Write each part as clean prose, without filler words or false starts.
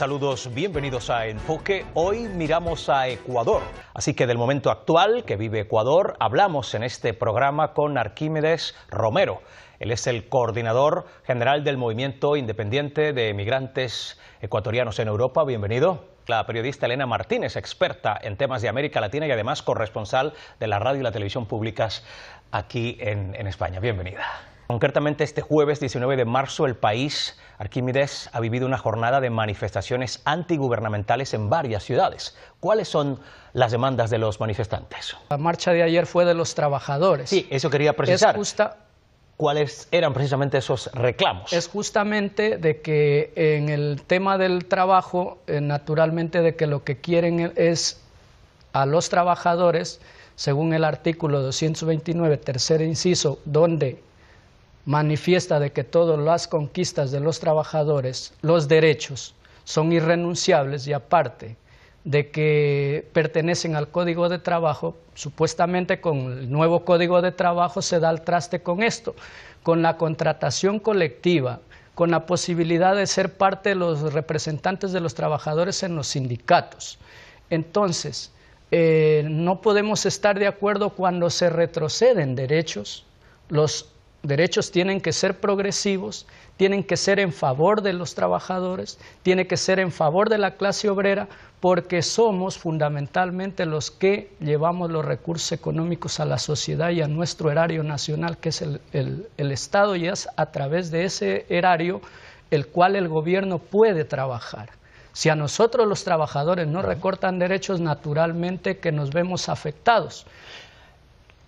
Saludos, bienvenidos a Enfoque. Hoy miramos a Ecuador. Así que del momento actual que vive Ecuador, hablamos en este programa con Arquímedes Romero. Él es el coordinador general del Movimiento Independiente de Migrantes Ecuatorianos en Europa. Bienvenido. La periodista Elena Martínez, experta en temas de América Latina y además corresponsal de la radio y la televisión públicas aquí en España. Bienvenida. Concretamente, este jueves 19 de marzo, el país, Arquímedes, ha vivido una jornada de manifestaciones antigubernamentales en varias ciudades. ¿Cuáles son las demandas de los manifestantes? La marcha de ayer fue de los trabajadores. Sí, eso quería precisar. ¿Cuáles eran precisamente esos reclamos? Es justamente de que en el tema del trabajo, naturalmente de que lo que quieren es a los trabajadores, según el artículo 229, tercer inciso, donde manifiesta de que todas las conquistas de los trabajadores, los derechos, son irrenunciables y aparte de que pertenecen al Código de Trabajo, supuestamente con el nuevo Código de Trabajo se da al traste con esto, con la contratación colectiva, con la posibilidad de ser parte de los representantes de los trabajadores en los sindicatos. Entonces, no podemos estar de acuerdo cuando se retroceden derechos. Los derechos tienen que ser progresivos, tienen que ser en favor de los trabajadores, tienen que ser en favor de la clase obrera, porque somos fundamentalmente los que llevamos los recursos económicos a la sociedad y a nuestro erario nacional, que es el Estado, y es a través de ese erario el cual el gobierno puede trabajar. Si a nosotros los trabajadores nos recortan derechos, naturalmente que nos vemos afectados.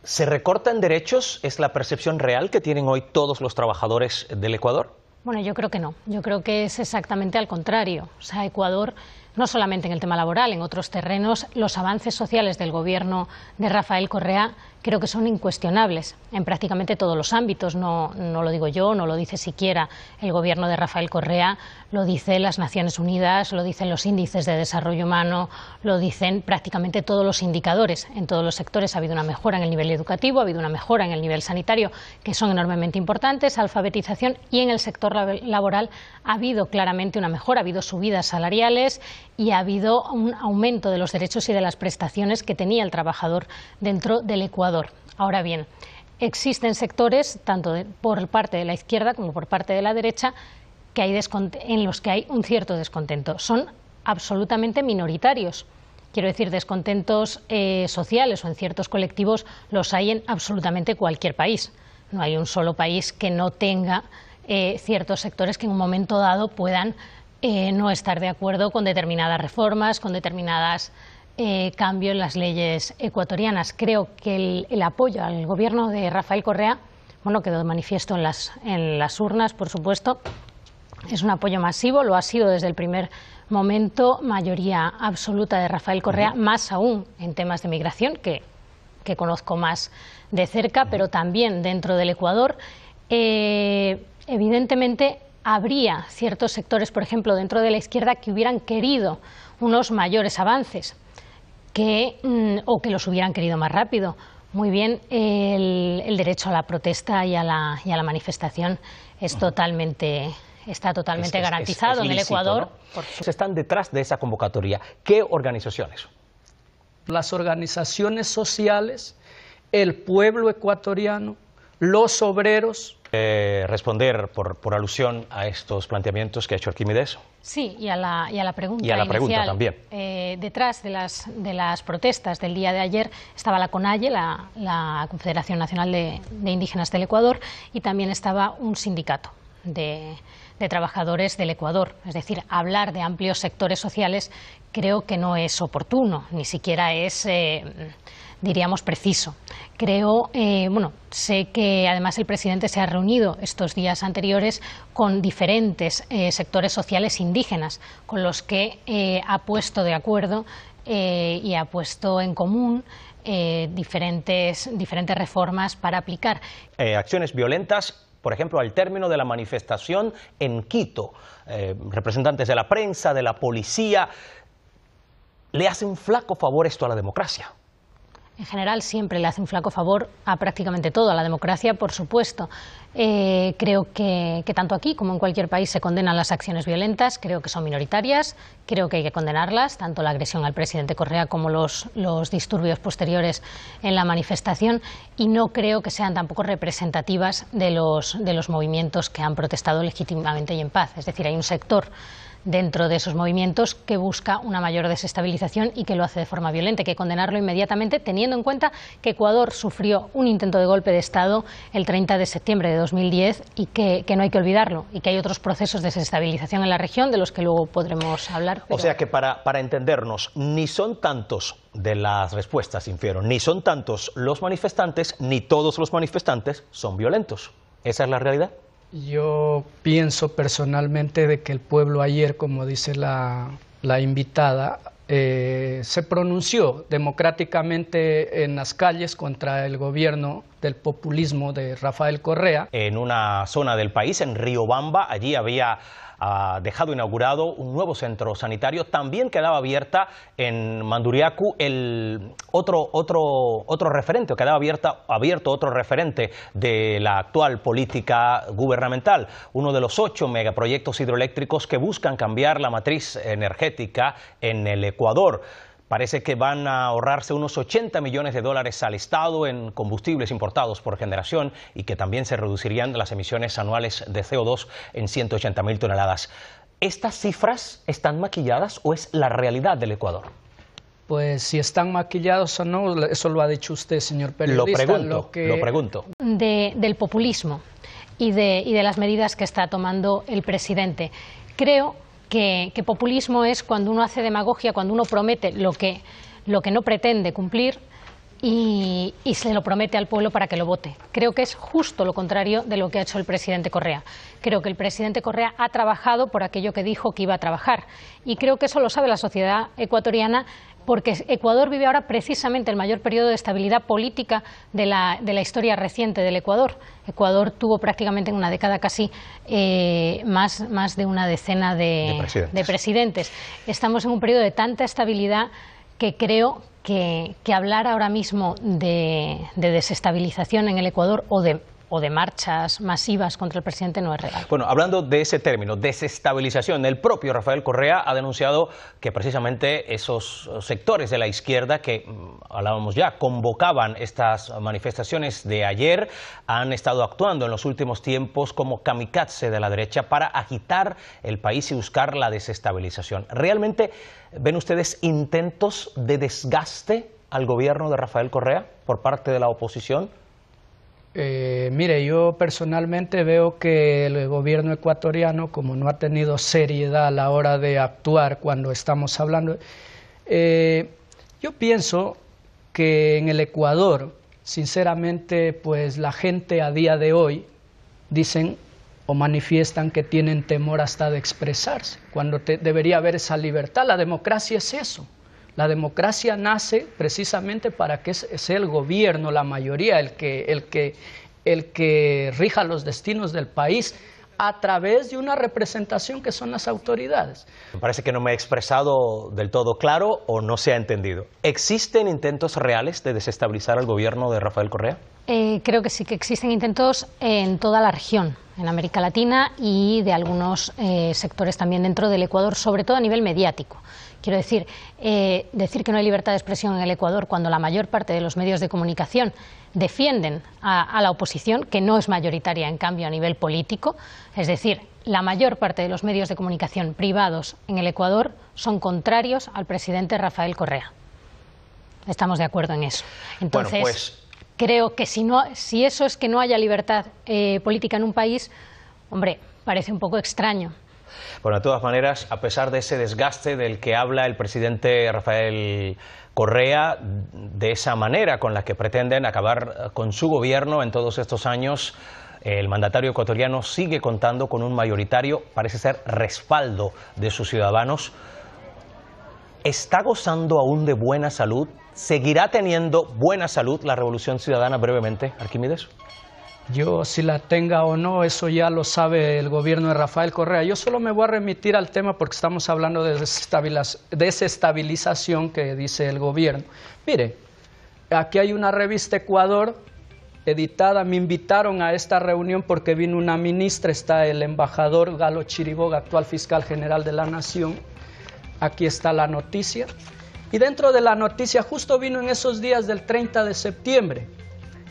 ¿Se recortan derechos? ¿Es la percepción real que tienen hoy todos los trabajadores del Ecuador? Bueno, yo creo que no. Yo creo que es exactamente al contrario. O sea, Ecuador, no solamente en el tema laboral, en otros terrenos, los avances sociales del gobierno de Rafael Correa creo que son incuestionables en prácticamente todos los ámbitos. No lo digo yo, no lo dice siquiera el gobierno de Rafael Correa, lo dicen las Naciones Unidas, lo dicen los índices de desarrollo humano, lo dicen prácticamente todos los indicadores. En todos los sectores ha habido una mejora en el nivel educativo, ha habido una mejora en el nivel sanitario, que son enormemente importantes, alfabetización, y en el sector laboral ha habido claramente una mejora, ha habido subidas salariales y ha habido un aumento de los derechos y de las prestaciones que tenía el trabajador dentro del Ecuador. Ahora bien, existen sectores, tanto por parte de la izquierda como por parte de la derecha, en los que hay un cierto descontento. Son absolutamente minoritarios. Quiero decir, descontentos sociales o en ciertos colectivos los hay en absolutamente cualquier país. No hay un solo país que no tenga ciertos sectores que en un momento dado puedan no estar de acuerdo con determinadas reformas, con determinadas cambio en las leyes ecuatorianas. Creo que el apoyo al gobierno de Rafael Correa, bueno, quedó de manifiesto en las urnas, por supuesto, es un apoyo masivo, lo ha sido desde el primer momento, mayoría absoluta de Rafael Correa, más aún en temas de migración, que conozco más de cerca, pero también dentro del Ecuador. Evidentemente habría ciertos sectores, por ejemplo, dentro de la izquierda, que hubieran querido unos mayores avances, o que los hubieran querido más rápido. Muy bien, el derecho a la protesta y a la manifestación está totalmente garantizado en el Ecuador. ¿No? Están detrás de esa convocatoria. ¿Qué organizaciones? Las organizaciones sociales, el pueblo ecuatoriano, los obreros. Responder por alusión a estos planteamientos que ha hecho Arquímedes. Sí, y a la pregunta y a la inicial, pregunta también. Detrás de las protestas del día de ayer estaba la CONAIE, la Confederación Nacional de Indígenas del Ecuador, y también estaba un sindicato de trabajadores del Ecuador. Es decir, hablar de amplios sectores sociales creo que no es oportuno, ni siquiera es diríamos preciso. Creo, sé que además el presidente se ha reunido estos días anteriores con diferentes sectores sociales indígenas, con los que ha puesto de acuerdo y ha puesto en común diferentes reformas para aplicar. Acciones violentas, por ejemplo, al término de la manifestación en Quito, representantes de la prensa, de la policía, ¿le hacen flaco favor esto a la democracia? En general siempre le hace un flaco favor a prácticamente todo, a la democracia por supuesto. Creo que tanto aquí como en cualquier país se condenan las acciones violentas, creo que son minoritarias, creo que hay que condenarlas, tanto la agresión al presidente Correa como los disturbios posteriores en la manifestación, y no creo que sean tampoco representativas de los movimientos que han protestado legítimamente y en paz. Es decir, hay un sector dentro de esos movimientos que busca una mayor desestabilización y que lo hace de forma violenta. Hay que condenarlo inmediatamente, teniendo en cuenta que Ecuador sufrió un intento de golpe de Estado el 30 de septiembre de 2010 y que no hay que olvidarlo, y que hay otros procesos de desestabilización en la región de los que luego podremos hablar. O sea que para entendernos, ni son tantos, de las respuestas infiero, ni son tantos los manifestantes, ni todos los manifestantes son violentos. ¿Esa es la realidad? Yo pienso personalmente de que el pueblo ayer, como dice la invitada, se pronunció democráticamente en las calles contra el gobierno del populismo de Rafael Correa. En una zona del país, en Riobamba, allí había dejado inaugurado un nuevo centro sanitario. También quedaba abierta en Manduriacu el otro referente, o quedaba abierto otro referente de la actual política gubernamental, uno de los 8 megaproyectos hidroeléctricos que buscan cambiar la matriz energética en el Ecuador. Parece que van a ahorrarse unos 80 millones de dólares al Estado en combustibles importados por generación, y que también se reducirían las emisiones anuales de CO2 en 180.000 toneladas. ¿Estas cifras están maquilladas o es la realidad del Ecuador? Pues si están maquillados o no, eso lo ha dicho usted, señor periodista. Lo pregunto. Del populismo y de las medidas que está tomando el presidente. Creo que populismo es cuando uno hace demagogia, cuando uno promete lo que no pretende cumplir y se lo promete al pueblo para que lo vote. Creo que es justo lo contrario de lo que ha hecho el presidente Correa. Creo que el presidente Correa ha trabajado por aquello que dijo que iba a trabajar, y creo que eso lo sabe la sociedad ecuatoriana, porque Ecuador vive ahora precisamente el mayor periodo de estabilidad política de la historia reciente del Ecuador. Ecuador tuvo prácticamente en una década casi más de una decena de presidentes. Estamos en un periodo de tanta estabilidad que creo que hablar ahora mismo de desestabilización en el Ecuador o de marchas masivas contra el presidente no es real. Bueno, hablando de ese término, desestabilización, el propio Rafael Correa ha denunciado que precisamente esos sectores de la izquierda que, hablábamos ya, convocaban estas manifestaciones de ayer, han estado actuando en los últimos tiempos como kamikaze de la derecha para agitar el país y buscar la desestabilización. ¿Realmente ven ustedes intentos de desgaste al gobierno de Rafael Correa por parte de la oposición? Mire, yo personalmente veo que el gobierno ecuatoriano, como no ha tenido seriedad a la hora de actuar cuando estamos hablando, yo pienso que en el Ecuador, sinceramente, pues la gente a día de hoy dicen o manifiestan que tienen temor hasta de expresarse, cuando debería haber esa libertad. La democracia es eso. La democracia nace precisamente para que sea el gobierno, la mayoría, el que rija los destinos del país a través de una representación que son las autoridades. Me parece que no me he expresado del todo claro o no se ha entendido. ¿Existen intentos reales de desestabilizar al gobierno de Rafael Correa? Creo que sí, que existen intentos en toda la región, en América Latina, y de algunos sectores también dentro del Ecuador, sobre todo a nivel mediático. Quiero decir, que no hay libertad de expresión en el Ecuador cuando la mayor parte de los medios de comunicación defienden a la oposición, que no es mayoritaria en cambio a nivel político. Es decir, la mayor parte de los medios de comunicación privados en el Ecuador son contrarios al presidente Rafael Correa. Estamos de acuerdo en eso. Entonces, bueno, pues creo que si eso es que no haya libertad política en un país, hombre, parece un poco extraño. Bueno, de todas maneras, a pesar de ese desgaste del que habla el presidente Rafael Correa, de esa manera con la que pretenden acabar con su gobierno en todos estos años, el mandatario ecuatoriano sigue contando con un mayoritario, parece ser, respaldo de sus ciudadanos. ¿Está gozando aún de buena salud? ¿Seguirá teniendo buena salud la Revolución Ciudadana? Brevemente, Arquímedes. Yo, si la tenga o no, eso ya lo sabe el gobierno de Rafael Correa. Yo solo me voy a remitir al tema porque estamos hablando de desestabilización que dice el gobierno. Mire, aquí hay una revista Ecuador editada. Me invitaron a esta reunión porque vino una ministra, está el embajador Galo Chiriboga, actual fiscal general de la Nación. Aquí está la noticia. Y dentro de la noticia justo vino en esos días del 30 de septiembre.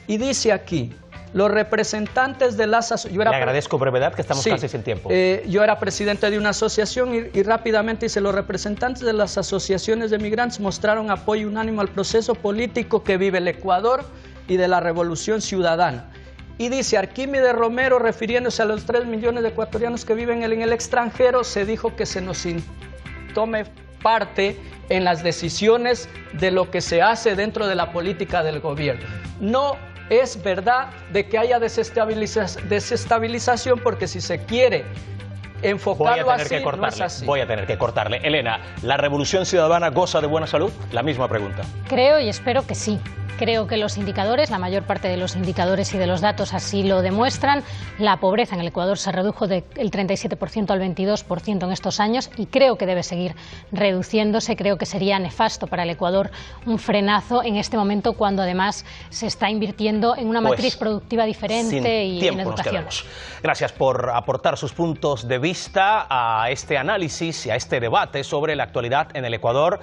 Y dice aquí, los representantes de las asociaciones... Le agradezco brevedad, que estamos casi sin tiempo. Yo era presidente de una asociación y rápidamente dice, los representantes de las asociaciones de migrantes mostraron apoyo unánime al proceso político que vive el Ecuador y de la revolución ciudadana. Y dice, Arquímedes Romero, refiriéndose a los 3 millones de ecuatorianos que viven en el extranjero, se dijo que se nos tome parte en las decisiones de lo que se hace dentro de la política del gobierno. No es verdad de que haya desestabilización, porque si se quiere enfocarlo así, no es así. Voy a tener que cortarle. Elena, ¿la revolución ciudadana goza de buena salud? La misma pregunta. Creo y espero que sí. Creo que los indicadores, la mayor parte de los indicadores y de los datos así lo demuestran. La pobreza en el Ecuador se redujo del 37% al 22% en estos años y creo que debe seguir reduciéndose. Creo que sería nefasto para el Ecuador un frenazo en este momento, cuando además se está invirtiendo en una matriz productiva diferente y en educación. Gracias por aportar sus puntos de vista a este análisis y a este debate sobre la actualidad en el Ecuador.